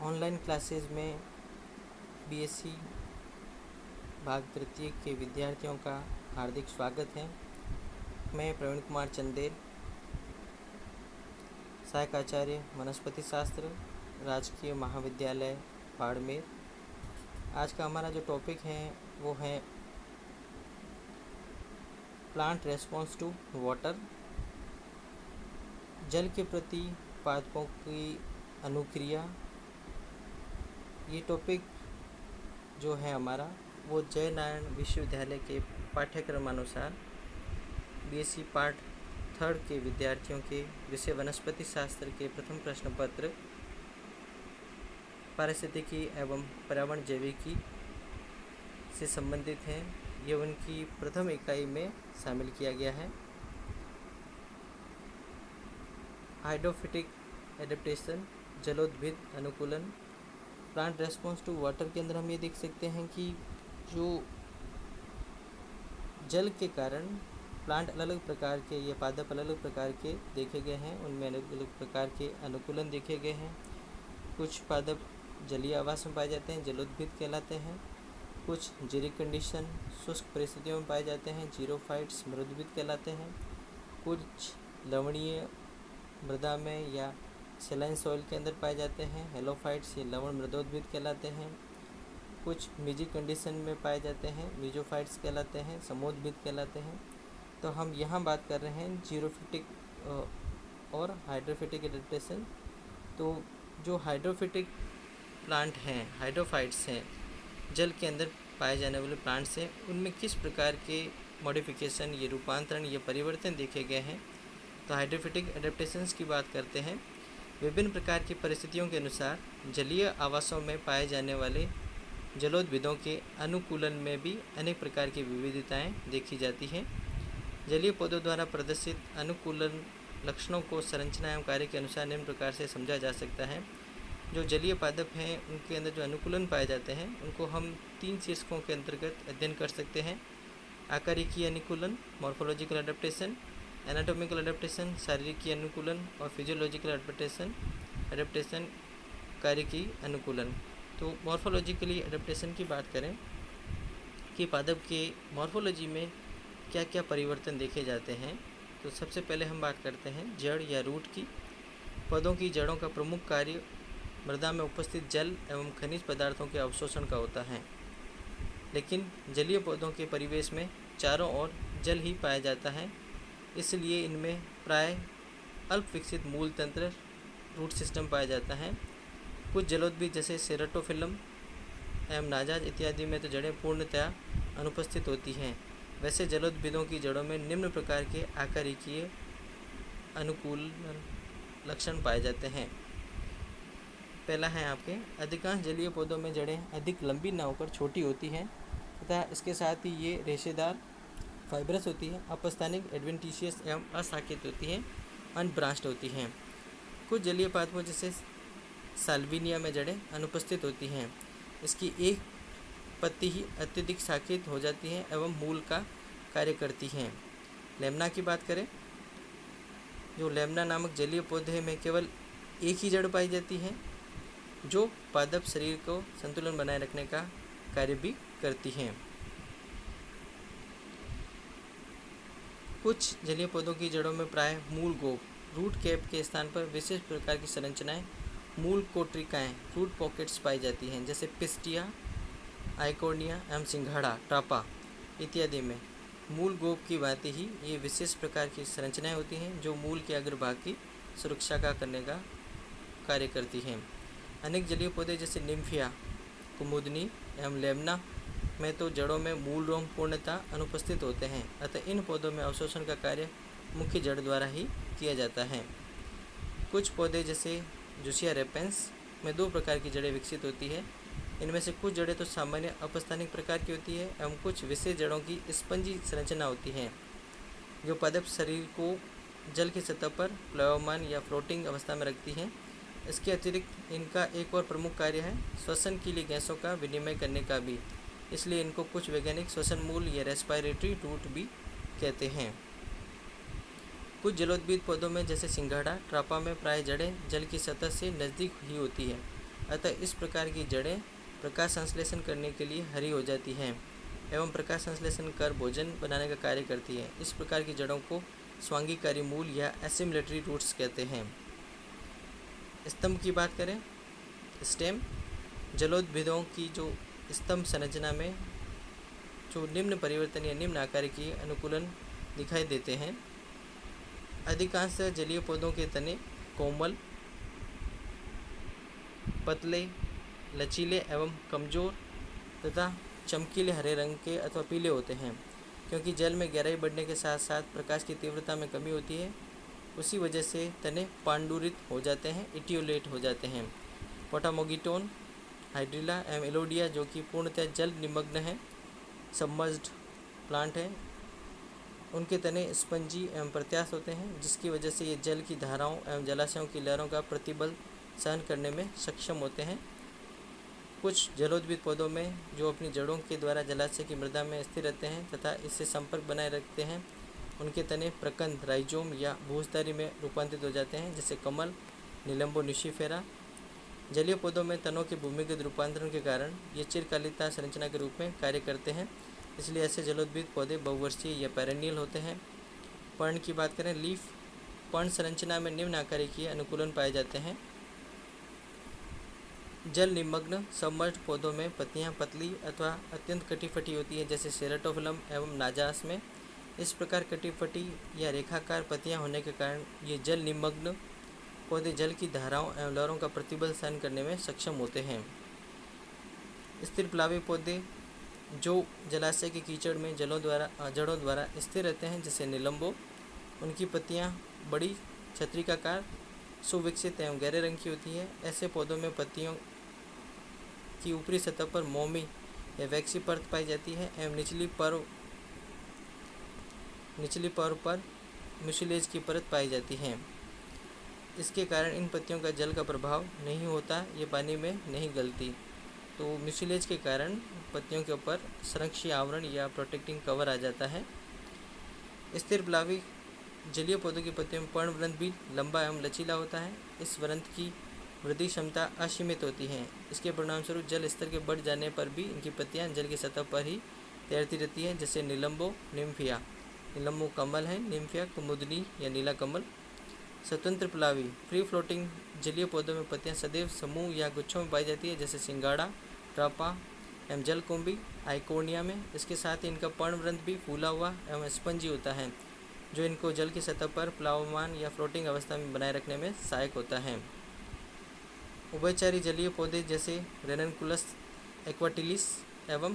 Online classes में BSc भाग तृतीय के विद्यार्थियों का हार्दिक स्वागत है। मैं प्रवीण कुमार चंदेल, सहायक आचार्य वनस्पति शास्त्र, राजकीय महाविद्यालय बाड़मेर। आज का हमारा जो टॉपिक है वो है प्लांट रेस्पॉन्स टू वाटर, जल के प्रति पादपों की अनुक्रिया। ये टॉपिक जो है हमारा वो जयनारायण विश्वविद्यालय के पाठ्यक्रम अनुसार बीएससी पार्ट 3 के विद्यार्थियों के विषय वनस्पति शास्त्र के प्रथम प्रश्न पत्र पारिस्थितिकी एवं पर्यावरण जैविकी से संबंधित है। ये उनकी प्रथम इकाई में शामिल किया गया है। हाइड्रोफिटिक एडेप्टेशन, जलोद्भिद अनुकूलन। प्लांट रेस्पॉन्स टू वाटर के अंदर हम ये देख सकते हैं कि जो जल के कारण प्लांट अलग अलग प्रकार के या पादप अलग अलग प्रकार के देखे गए हैं, उनमें अलग अलग प्रकार के अनुकूलन देखे गए हैं। कुछ पादप जलीय आवास में पाए जाते हैं, जलोद्भिद कहलाते हैं। कुछ जीरिक कंडीशन, शुष्क परिस्थितियों में पाए जाते हैं, जीरोफाइट्स मृदुद्भिद कहलाते हैं। कुछ लवणीय मृदा में या सेलाइन सॉइल के अंदर पाए जाते हैं, हेलोफाइट्स ये लवण मृदोद्भिद कहलाते हैं। कुछ मीजिक कंडीशन में पाए जाते हैं, मीजोफाइट्स कहलाते हैं, समोद्भिद कहलाते हैं। तो हम यहाँ बात कर रहे हैं जीरोफिटिक और हाइड्रोफिटिक एडेप्टेशन। तो जो हाइड्रोफिटिक प्लांट हैं, हाइड्रोफाइट्स हैं, जल के अंदर पाए जाने वाले प्लांट्स हैं, उनमें किस प्रकार के मॉडिफिकेशन, ये रूपांतरण, ये परिवर्तन देखे गए हैं। तो हाइड्रोफिटिक एडेप्टेशंस की बात करते हैं। विभिन्न प्रकार की परिस्थितियों के अनुसार जलीय आवासों में पाए जाने वाले जलोद्भिदों के अनुकूलन में भी अनेक प्रकार की विविधताएं देखी जाती हैं। जलीय पौधों द्वारा प्रदर्शित अनुकूलन लक्षणों को संरचना एवं कार्य के अनुसार निम्न प्रकार से समझा जा सकता है। जो जलीय पादप हैं उनके अंदर जो अनुकूलन पाए जाते हैं उनको हम 3 शीर्षकों के अंतर्गत अध्ययन कर सकते हैं। आकारिकीय अनुकूलन, मॉर्फोलॉजिकल एडेप्टेशन, एनाटॉमिकल एडेप्टेशन, शारीरिक अनुकूलन, और फिजियोलॉजिकल एडेप्टेशन कार्यकी अनुकूलन। तो मॉर्फोलॉजिकली एडेप्टेशन की बात करें कि पादप के मॉर्फोलॉजी में क्या क्या परिवर्तन देखे जाते हैं। तो सबसे पहले हम बात करते हैं जड़ या रूट की। पौधों की जड़ों का प्रमुख कार्य मृदा में उपस्थित जल एवं खनिज पदार्थों के अवशोषण का होता है, लेकिन जलीय पौधों के परिवेश में चारों ओर जल ही पाया जाता है, इसलिए इनमें प्राय अल्प विकसित मूल तंत्र, रूट सिस्टम पाया जाता है। कुछ जलोद्भिद जैसे सेरेटोफिलम एवं नाजाज इत्यादि में तो जड़ें पूर्णतया अनुपस्थित होती हैं। वैसे जलोद्भिदों की जड़ों में निम्न प्रकार के आकारिकीय अनुकूल लक्षण पाए जाते हैं। पहला है आपके अधिकांश जलीय पौधों में जड़ें अधिक लंबी न होकर छोटी होती हैं तथा इसके साथ ही ये रेशेदार फाइब्रस होती है, अपस्थानिक, एडवेंटिशियस एवं अशाखित होती हैं, अनब्रांच्ड होती हैं। कुछ जलीय पादपों जैसे साल्विनिया में जड़ें अनुपस्थित होती हैं। इसकी एक पत्ती ही अत्यधिक शाखित हो जाती हैं एवं मूल का कार्य करती हैं। लेमना की बात करें, जो लेमना नामक जलीय पौधे में केवल एक ही जड़ पाई जाती है, जो पादप शरीर को संतुलन बनाए रखने का कार्य भी करती हैं। कुछ जलीय पौधों की जड़ों में प्राय मूल गोप, रूट कैप के स्थान पर विशेष प्रकार की संरचनाएं, मूल कोट्रिकाएं, रूट पॉकेट्स पाई जाती हैं, जैसे पिस्टिया, आइकोर्निया एवं सिंघाड़ा, टापा इत्यादि में मूल गोप की भांति ही ये विशेष प्रकार की संरचनाएं होती हैं जो मूल के अग्रभाग की सुरक्षा का करने का कार्य करती हैं। अनेक जलीय पौधे जैसे निम्फिया, कुमुदनी एवं लेमना में तो जड़ों में मूल रोम पूर्णतः अनुपस्थित होते हैं, अतः इन पौधों में अवशोषण का कार्य मुख्य जड़ द्वारा ही किया जाता है। कुछ पौधे जैसे जूसिया रेपेंस में 2 प्रकार की जड़ें विकसित होती है। इनमें से कुछ जड़ें तो सामान्य अपस्थानिक प्रकार की होती है एवं कुछ विशेष जड़ों की स्पंजी संरचना होती है, जो पादप शरीर को जल की सतह पर प्लावमान या फ्लोटिंग अवस्था में रखती हैं। इसके अतिरिक्त इनका एक और प्रमुख कार्य है श्वसन के लिए गैसों का विनिमय करने का भी, इसलिए इनको कुछ वैज्ञानिक श्वसन मूल या रेस्पिरेटरी रूट भी कहते हैं। कुछ जलोद्भिद पौधों में जैसे सिंघाड़ा, ट्रापा में प्राय जड़ें जल की सतह से नज़दीक ही होती है अतः इस प्रकार की जड़ें प्रकाश संश्लेषण करने के लिए हरी हो जाती हैं एवं प्रकाश संश्लेषण कर भोजन बनाने का कार्य करती है। इस प्रकार की जड़ों को स्वांगीकारी मूल या एसिमिलेटरी रूट्स कहते हैं। स्तंभ की बात करें, स्टेम जलोद्भिदों की जो स्तंभ संरचना में जो निम्न परिवर्तन या निम्न आकार की अनुकूलन दिखाई देते हैं। अधिकांश जलीय पौधों के तने कोमल, पतले, लचीले एवं कमजोर तथा चमकीले हरे रंग के अथवा पीले होते हैं। क्योंकि जल में गहराई बढ़ने के साथ साथ प्रकाश की तीव्रता में कमी होती है, उसी वजह से तने पांडुरित हो जाते हैं, इटियोलेट हो जाते हैं। पोटामोगिटोन, हाइड्रिला एवं एलोडिया जो कि पूर्णतः जल निमग्न है, सबमर्ज्ड प्लांट है, उनके तने स्पंजी एवं प्रत्यास्थ होते हैं, जिसकी वजह से ये जल की धाराओं एवं जलाशयों की लहरों का प्रतिबल सहन करने में सक्षम होते हैं। कुछ जलोद्भिद पौधों में जो अपनी जड़ों के द्वारा जलाशय की मृदा में स्थिर रहते हैं तथा इससे संपर्क बनाए रखते हैं, उनके तने प्रकंद, राइजोम या भूसदारी में रूपांतरित हो जाते हैं, जैसे कमल, निलंबो निशिफेरा। जलीय पौधों में तनों के भूमिगत रूपांतरण के कारण ये चिरकालिता संरचना के रूप में कार्य करते हैं, इसलिए ऐसे जलोद्भिद पौधे बहुवर्षीय या पेरेनियल होते हैं। पर्ण की बात करें, लीफ पर्ण संरचना में निम्न आकार के अनुकूलन पाए जाते हैं। जल निमग्न सबमर्ज्ड पौधों में पत्तियां पतली अथवा अत्यंत कटी-फटी होती है, जैसे सेरेटोफिलम एवं नाजास में। इस प्रकार कटी-फटी या रेखाकार पत्तियां होने के कारण ये जल निमग्न पौधे जल की धाराओं एवं लहरों का प्रतिबल सहन करने में सक्षम होते हैं। स्थिर प्लावी पौधे जो जलाशय के कीचड़ में जड़ों द्वारा स्थिर रहते हैं, जैसे निलंबो। उनकी पत्तियां बड़ी छत्रिकाकार, सुविकसित एवं गहरे रंग की होती है। ऐसे पौधों में पत्तियों की ऊपरी सतह पर मोमी या वैक्सी परत पाई जाती है एवं निचली पर म्यूसिलेज की परत पाई जाती है। इसके कारण इन पत्तियों का जल का प्रभाव नहीं होता, ये पानी में नहीं गलती। तो म्यूसिलेज के कारण पत्तियों के ऊपर संरक्षी आवरण या प्रोटेक्टिंग कवर आ जाता है। स्थिर प्लावी जलीय पौधों की पत्तियों में पर्णवृंत भी लंबा एवं लचीला होता है। इस वृंत की वृद्धि क्षमता असीमित होती है। इसके परिणामस्वरूप जल स्तर के बढ़ जाने पर भी इनकी पत्तियां जल की सतह पर ही तैरती रहती हैं, जैसे निलंबो निम्फिया। निलंबो कमल है, निम्फिया कुमुदनी या नीला कमल। स्वतंत्र प्लावी फ्री फ्लोटिंग जलीय पौधों में पत्तियां सदैव समूह या गुच्छों में पाई जाती है, जैसे सिंगाड़ा, ट्रापा एवं जलकुंभी आइकोनिया में। इसके साथ ही इनका पर्णवृंत भी फूला हुआ एवं स्पंजी होता है, जो इनको जल की सतह पर प्लावमान या फ्लोटिंग अवस्था में बनाए रखने में सहायक होता है। उभयचारी जलीय पौधे जैसे रेननकुलस एक्वाटिलिस एवं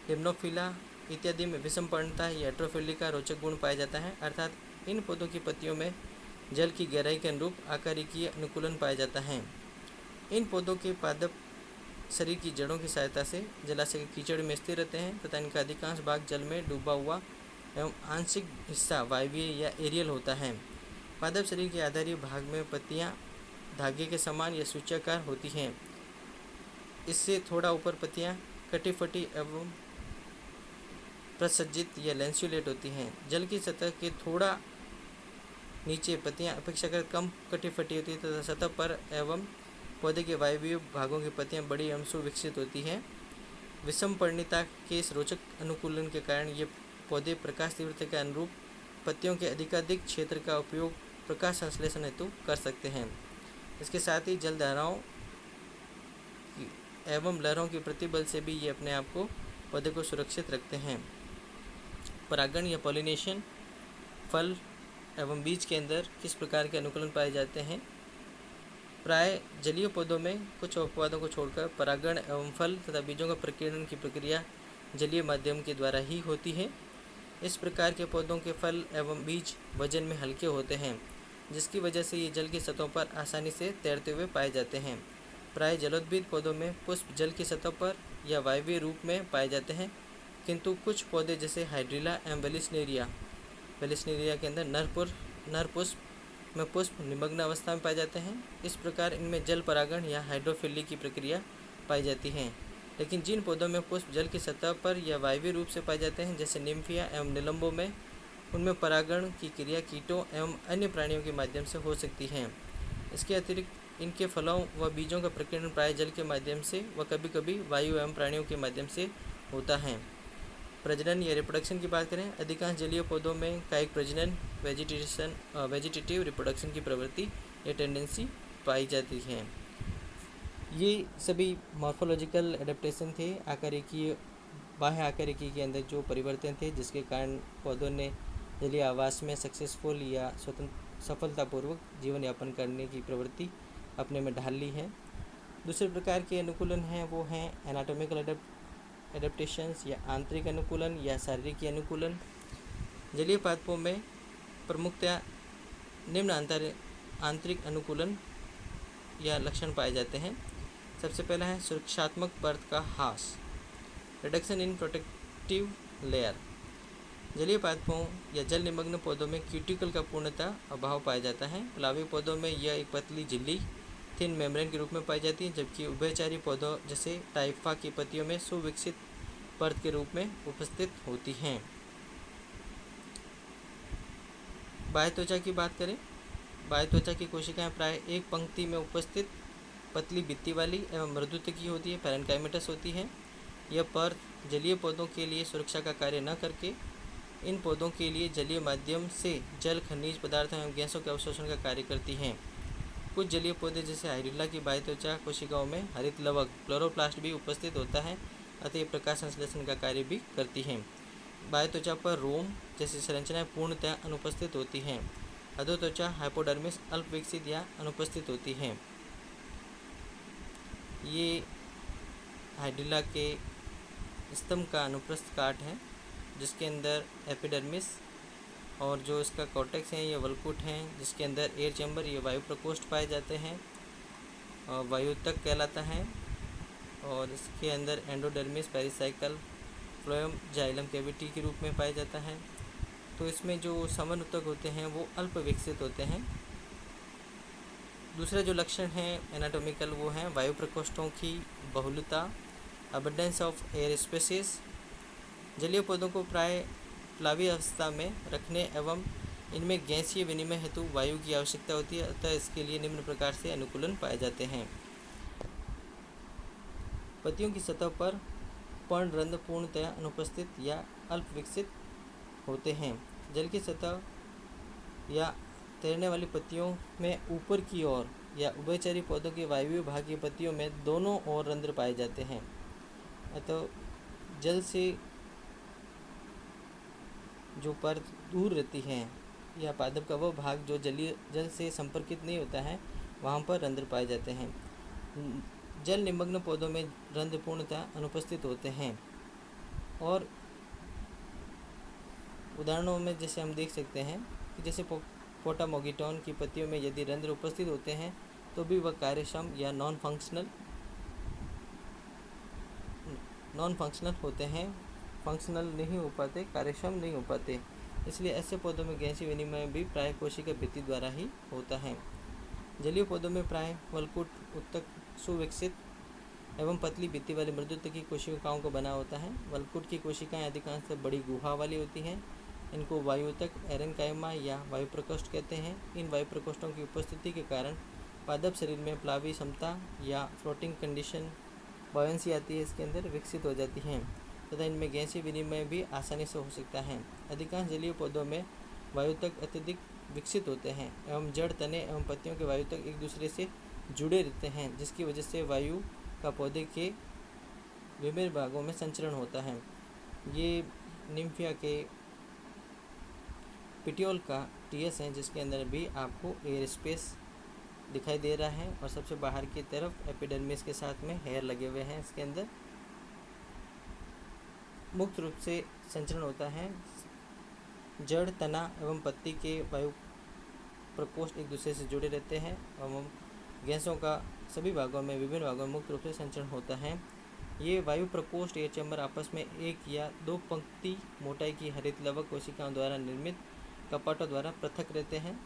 हिप्नोफिला इत्यादि में विषमपर्णता या एट्रोफिली का रोचक गुण पाया जाता है, अर्थात इन पौधों की पत्तियों में जल की गहराई के अनुरूप आकारिकीय अनुकूलन पाया जाता है। इन पौधों के पादप शरीर की जड़ों की सहायता से जलाशय के कीचड़ में स्थिर रहते हैं तथा इनका अधिकांश भाग जल में डूबा हुआ एवं आंशिक हिस्सा वायवीय या एरियल होता है। पादप शरीर के आधारीय भाग में पत्तियां धागे के समान या सूच्याकार होती हैं। इससे थोड़ा ऊपर पत्तियां कटी-फटी एवं प्रसज्जित या लैंस्युलेट होती हैं। जल की सतह के थोड़ा नीचे पत्तियां अपेक्षाकृत कम कटी-फटी होती है तथा सतह पर एवं पौधे के वायवीय भागों की पत्तियां बड़ी एवं सुविकसित होती हैं। विषमपर्णिता के इस रोचक अनुकूलन के कारण ये पौधे प्रकाश तीव्रता के अनुरूप पत्तियों के अधिकाधिक क्षेत्र का उपयोग प्रकाश संश्लेषण हेतु कर सकते हैं। इसके साथ ही जल धाराओं एवं लहरों के प्रतिबल से भी ये अपने आप को पौधे को सुरक्षित रखते हैं। परागण या पॉलिनेशन फल एवं बीज के अंदर किस प्रकार के अनुकूलन पाए जाते हैं? प्राय जलीय पौधों में कुछ अपवादों को छोड़कर परागण एवं फल तथा बीजों का प्रकीर्णन की प्रक्रिया जलीय माध्यम के द्वारा ही होती है। इस प्रकार के पौधों के फल एवं बीज वजन में हल्के होते हैं, जिसकी वजह से ये जल की सतहों पर आसानी से तैरते हुए पाए जाते हैं। प्राय जलोद्भिद पौधों में पुष्प जल की सतह पर या वायवीय रूप में पाए जाते हैं, किंतु कुछ पौधे जैसे हाइड्रिला एवं वेलिस्नेरिया के अंदर नर पुष्प में पुष्प निमग्न अवस्था में पाए जाते हैं। इस प्रकार इनमें जल परागण या हाइड्रोफिली की प्रक्रिया पाई जाती है। लेकिन जिन पौधों में पुष्प जल की सतह पर या वायवीय रूप से पाए जाते हैं, जैसे निम्फिया एवं निलंबो में, उनमें परागण की क्रिया कीटों एवं अन्य प्राणियों के माध्यम से हो सकती है। इसके अतिरिक्त इनके फलों व बीजों का प्रकीर्णन प्राय जल के माध्यम से व कभी कभी वायु एवं प्राणियों के माध्यम से होता है। प्रजनन या रिप्रोडक्शन की बात करें, अधिकांश जलीय पौधों में कायिक प्रजनन वेजिटेटिव रिप्रोडक्शन की प्रवृत्ति या टेंडेंसी पाई जाती है। ये सभी मॉर्फोलॉजिकल एडेप्टेशन थे, आकारिकी बाह्य आकारिकी के अंदर जो परिवर्तन थे जिसके कारण पौधों ने जलीय आवास में सक्सेसफुल या सफलतापूर्वक जीवन यापन करने की प्रवृत्ति अपने में ढाल ली है। दूसरे प्रकार के अनुकूलन हैं वो हैं एनाटॉमिकल एडेप्टेशंस या आंतरिक अनुकूलन या शारीरिक अनुकूलन। जलीय पादपों में प्रमुखतया निम्न आंतरिक अनुकूलन या लक्षण पाए जाते हैं। सबसे पहला है सुरक्षात्मक परत का ह्रास, रिडक्शन इन प्रोटेक्टिव लेयर। जलीय पादपों या जल निमग्न पौधों में क्यूटिकल का पूर्णतः अभाव पाया जाता है। प्लावी पौधों में यह एक पतली झिल्ली थिन मेम्ब्रेन के रूप में पाई जाती है, जबकि उभयचारी पौधों जैसे टाइफा की पत्तियों में सुविकसित परत के रूप में उपस्थित होती हैं। बाह्य त्वचा की बात करें, बाह्य त्वचा की कोशिकाएं प्राय एक पंक्ति में उपस्थित पतली भित्ति वाली एवं मृदुत्व की होती है, पैरेन्काइमेटस होती है। यह परत जलीय पौधों के लिए सुरक्षा का कार्य न करके इन पौधों के लिए जलीय माध्यम से जल, खनिज पदार्थों एवं गैसों के अवशोषण का कार्य करती हैं। कुछ जलीय पौधे जैसे हाइड्रिल्ला की बाह्य त्वचा कोशिकाओं में हरित लवक क्लोरोप्लास्ट भी उपस्थित होता है, अतः ये प्रकाश संश्लेषण का कार्य भी करती हैं। बाह्य त्वचा पर रोम जैसी संरचनाएं पूर्णतः अनुपस्थित होती हैं। अधो त्वचा हाइपोडर्मिस अल्प विकसित या अनुपस्थित होती है। ये हाइड्रिल्ला के स्तंभ का अनुप्रस्थ काट है जिसके अंदर एपिडर्मिस और जो इसका कॉर्टेक्स है ये वल्कुट हैं, जिसके अंदर एयर चैम्बर ये वायु प्रकोष्ठ पाए जाते हैं और वायुतक कहलाता है। और इसके अंदर endodermis pericycle phloem xylem cavity के रूप में पाया जाता है। तो इसमें जो समन ऊतक होते हैं वो अल्प विकसित होते हैं। दूसरा जो लक्षण है एनाटॉमिकल वो है वायु प्रकोष्ठों की बहुलता, अबंडेंस ऑफ एयर स्पेसेस। जलीय पौधों को प्राय प्लावी अवस्था में रखने एवं इनमें गैसीय विनिमय हेतु वायु की आवश्यकता होती है, अतः इसके लिए निम्न प्रकार से अनुकूलन पाए जाते हैं। पत्तियों की सतह पर पर्णरंध्र पूर्णतया अनुपस्थित या अल्प विकसित होते हैं। जल की सतह या तैरने वाली पत्तियों में ऊपर की ओर या उभयचरी पौधों के वायवीय भाग की पत्तियों में दोनों ओर रंध्र पाए जाते हैं, अतः जल से जो परत दूर रहती है या पादप का वह भाग जो जलीय जल से संपर्कित नहीं होता है वहाँ पर रंध्र पाए जाते हैं। जल निमग्न पौधों में रंध्र पूर्णतः अनुपस्थित होते हैं। और उदाहरणों में जैसे हम देख सकते हैं कि जैसे पोटामोगिटॉन की पत्तियों में यदि रंध्र उपस्थित होते हैं तो भी वह कार्यक्षम या नॉन फंक्शनल होते हैं, फंक्शनल नहीं हो पाते, कार्यक्षम नहीं हो पाते। इसलिए ऐसे पौधों में गैसीय विनिमय भी प्राय कोशिका भित्ति द्वारा ही होता है। जलीय पौधों में प्राय वल्कुट उत्तक सुविकसित एवं पतली भित्ति वाली मृदुत्व की कोशिकाओं को बना होता है। वल्कुट की कोशिकाएं अधिकांशतः बड़ी गुहा वाली होती हैं। इनको वायुतक एरेन्काइमा या वायु प्रकोष्ठ कहते हैं। इन वायु प्रकोष्ठों की उपस्थिति के कारण पादप शरीर में प्लावी क्षमता या फ्लोटिंग कंडीशन बॉयंसी आती है, इसके अंदर विकसित हो जाती हैं तथा इनमें गैसीय विनिमय भी आसानी से हो सकता है। अधिकांश जलीय पौधों में वायुतक अत्यधिक विकसित होते हैं एवं जड़, तने एवं पत्तियों के वायुतक एक दूसरे से जुड़े रहते हैं, जिसकी वजह से वायु का पौधे के विभिन्न भागों में संचरण होता है। ये निम्फिया के पिटियोल का टीएस है जिसके अंदर भी आपको एयर स्पेस दिखाई दे रहा है और सबसे बाहर की तरफ एपिडर्मिस के साथ में हेयर लगे हुए हैं। इसके अंदर मुक्त रूप से संचरण होता है। जड़, तना एवं पत्ती के वायु प्रकोष्ठ एक दूसरे से जुड़े रहते हैं एवं गैसों का सभी भागों में विभिन्न भागों में मुक्त रूप से संचरण होता है। ये वायु प्रकोष्ठ एयर चैम्बर आपस में एक या दो पंक्ति मोटाई की हरित लवक कोशिकाओं द्वारा निर्मित कपाटों द्वारा पृथक रहते हैं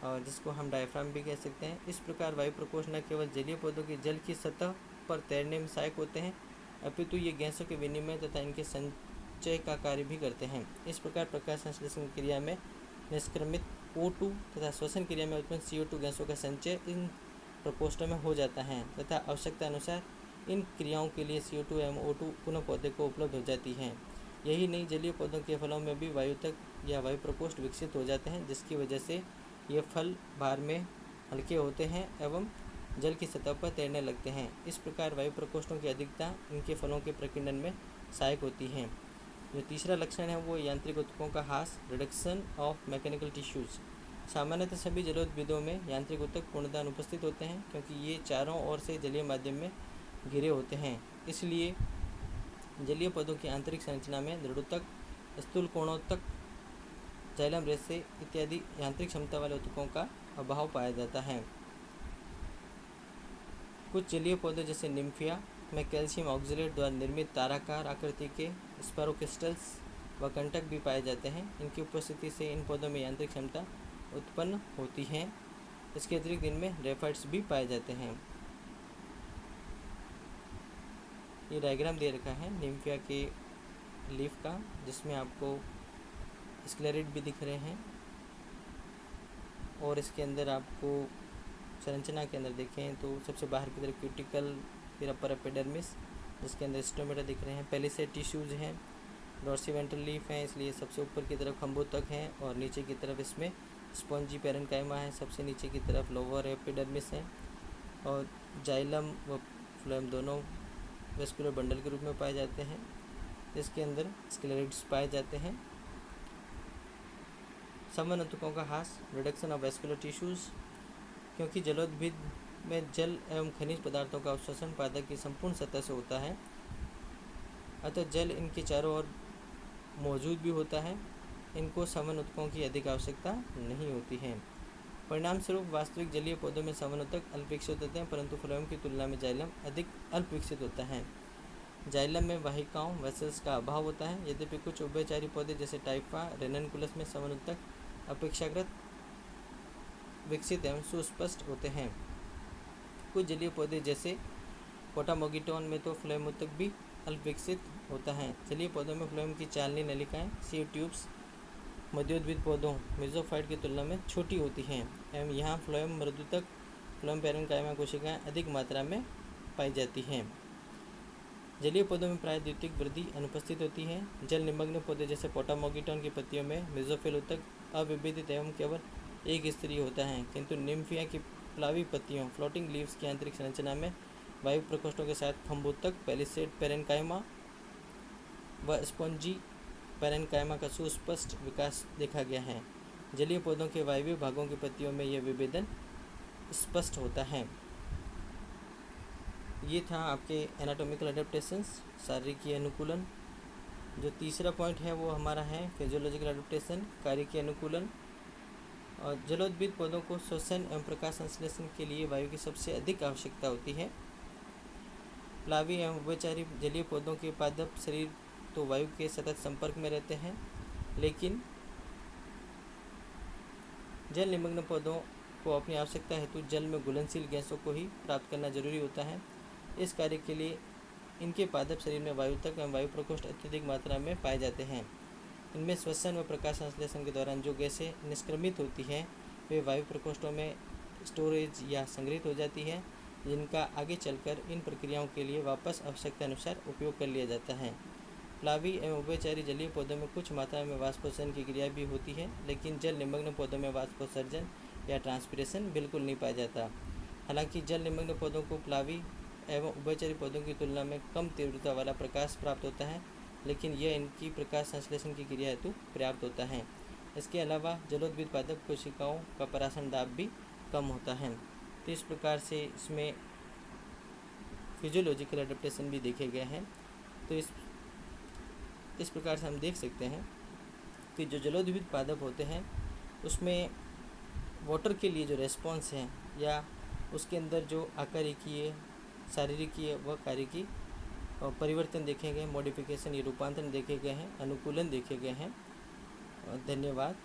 और जिसको हम डायफ्राम भी कह सकते हैं। इस प्रकार वायु प्रकोष्ठ न केवल जलीय पौधों की जल की सतह पर तैरने में सहायक होते हैं अपितु ये गैसों के विनिमय तथा इनके संचय का कार्य भी करते हैं। इस प्रकार प्रकाश संश्लेषण क्रिया में निष्क्रमित O2 तथा श्वसन क्रिया में उत्पन्न CO2 गैसों का संचय इन प्रकोष्ठों में हो जाता है तथा आवश्यकता अनुसार इन क्रियाओं के लिए CO2 एवं O2 पुनः पौधे को उपलब्ध हो जाती हैं। यही नहीं, जलीय पौधों के फलों में भी वायु तक या वायु प्रकोष्ठ विकसित हो जाते हैं, जिसकी वजह से ये फल भार में हल्के होते हैं एवं जल की सतह पर तैरने लगते हैं। इस प्रकार वायु प्रकोष्ठों की अधिकता इनके फलों के प्रकीर्णन में सहायक होती है। जो तीसरा लक्षण है वो यांत्रिक ऊतकों का ह्रास, रिडक्शन ऑफ मैकेनिकल टिश्यूज। सामान्यतः सभी जलोद्भिदों में यांत्रिक ऊतक पूर्णतः अनुपस्थित होते हैं, क्योंकि ये चारों ओर से जलीय माध्यम में घिरे होते हैं। इसलिए जलीय पौधों की आंतरिक संरचना में दृढ़ोतक, स्थूल कोणोतक, जाइलम रेशे इत्यादि यांत्रिक क्षमता वाले ऊतकों का अभाव पाया जाता है। कुछ जलीय पौधे जैसे निम्फिया में कैल्शियम ऑक्जेलेट द्वारा निर्मित ताराकार आकृति के स्पारोक्रिस्टल्स व कंटक भी पाए जाते हैं। इनकी उपस्थिति से इन पौधों में यांत्रिक क्षमता उत्पन्न होती है। इसके अतिरिक्त इनमें रेफाइट्स भी पाए जाते हैं। ये डायग्राम दे रखा है निम्फिया के लीफ का, जिसमें आपको स्क्लेरिड भी दिख रहे हैं और इसके अंदर आपको संरचना के अंदर देखें तो सबसे बाहर की तरफ क्यूटिकल, फिर अपर एपिडर्मिस जिसके अंदर स्टोमेटा दिख रहे हैं, पहले से टिश्यूज हैं, डॉर्सीवेंट्रल लीफ हैं, इसलिए सबसे ऊपर की तरफ खंभोतक हैं और नीचे की तरफ इसमें स्पॉन्जी पेरेन्काइमा है, सबसे नीचे की तरफ लोअर एपिडर्मिस है और जाइलम व फ्लोएम दोनों वेस्कुलर बंडल के रूप में पाए जाते हैं, जिसके अंदर स्क्लेरिड्स पाए जाते हैं। समन ऊतकों का ह्रास, रिडक्शन ऑफ वेस्कुलर टिश्यूज। क्योंकि जलोद्भिद में जल एवं खनिज पदार्थों का अवशोषण पादप की संपूर्ण सतह से होता है, अतः जल इनके चारों ओर मौजूद भी होता है। इनको समन ऊतकों की अधिक आवश्यकता नहीं होती है। परिणाम स्वरूप वास्तविक जलीय पौधों में समन ऊतक अल्प विकसित होते हैं, परंतु फ्लोएम की तुलना में जाइलम अधिक अल्प विकसित होता है। जाइलम में वाहिकाओं वेसल्स का अभाव होता है। यद्यपि कुछ उभयचारी पौधे जैसे टाइफा रेननकुलस में समन ऊतक अपेक्षाकृत विकसित एवं सुस्पष्ट होते हैं। कुछ जलीय पौधे जैसे पोटामोगिटोन में तो फ्लोएम ऊतक भी अल्प विकसित होता है। जलीय पौधों में फ्लोएम की चालनी नलिकाएं, सीव ट्यूब्स मध्योद्भिद पौधों मेसोफाइट की तुलना में छोटी होती हैं एवं यहाँ फ्लोएम मृदुतक, फ्लोएम पेरेन्काइमा कोशिकाएं अधिक मात्रा में पाई जाती हैं। जलीय पौधों में प्राय द्वितीयक वृद्धि अनुपस्थित होती है। जल निमग्न पौधे जैसे पोटामोगिटोन की पत्तियों में मेसोफिल ऊतक अविभेदित एवं केवल एक स्तरीय होता है, किंतु निम्फिया की प्लावी पत्तियों फ्लोटिंग लीव्स की आंतरिक संरचना में वायु प्रकोष्ठों के साथ खंभोतक, पैलिसेड पेरेन्काइमा व स्पॉन्जी पेरेन्काइमा का सुस्पष्ट विकास देखा गया है। जलीय पौधों के वायवीय भागों की पत्तियों में यह विभेदन स्पष्ट होता है। ये था आपके एनाटॉमिकल एडेप्टेशंस, शारीरिक अनुकूलन। जो तीसरा पॉइंट है वो हमारा है फिजियोलॉजिकल एडेप्टेशन, कार्यकीय अनुकूलन। और जलोद्भिद पौधों को श्वसन एवं प्रकाश संश्लेषण के लिए वायु की सबसे अधिक आवश्यकता होती है। प्लावी एवं उभयचारी जलीय पौधों के पादप शरीर तो वायु के सतत संपर्क में रहते हैं, लेकिन जल निमग्न पौधों को अपनी आवश्यकता हेतु जल में घुलनशील गैसों को ही प्राप्त करना जरूरी होता है। इस कार्य के लिए इनके पादप शरीर में वायु तक एवं वायु प्रकोष्ठ अत्यधिक मात्रा में पाए जाते हैं। इनमें श्वसन व प्रकाश संश्लेषण के दौरान जो गैसें निष्क्रमित होती हैं वे वायु प्रकोष्ठों में स्टोरेज या संग्रहित हो जाती है, जिनका आगे चलकर इन प्रक्रियाओं के लिए वापस आवश्यकता अनुसार उपयोग कर लिया जाता है। प्लावी एवं उभयचारी जलीय पौधों में कुछ मात्रा में वाष्पोत्सर्जन की क्रिया भी होती है, लेकिन जल निमग्न पौधों में वाष्पोत्सर्जन या ट्रांसपिरेशन बिल्कुल नहीं पाया जाता। हालांकि जल निमग्न पौधों को प्लावी एवं उभयचरी पौधों की तुलना में कम तीव्रता वाला प्रकाश प्राप्त होता है, लेकिन यह इनकी प्रकाश संश्लेषण की क्रिया हेतु पर्याप्त होता है। इसके अलावा जलोद्भिद पादप कोशिकाओं का परासरण दाब भी कम होता है। तो इस प्रकार से इसमें फिजियोलॉजिकल एडेप्टेशन भी देखे गए हैं। तो इस प्रकार से हम देख सकते हैं कि जो जलोद्भिद पादप होते हैं उसमें वाटर के लिए जो रेस्पॉन्स है या उसके अंदर जो आकारिकीय, शारीरिकीय व कार्यकीय परिवर्तन देखे गए, मॉडिफिकेशन या रूपांतरण देखे गए हैं, अनुकूलन देखे गए हैं। धन्यवाद।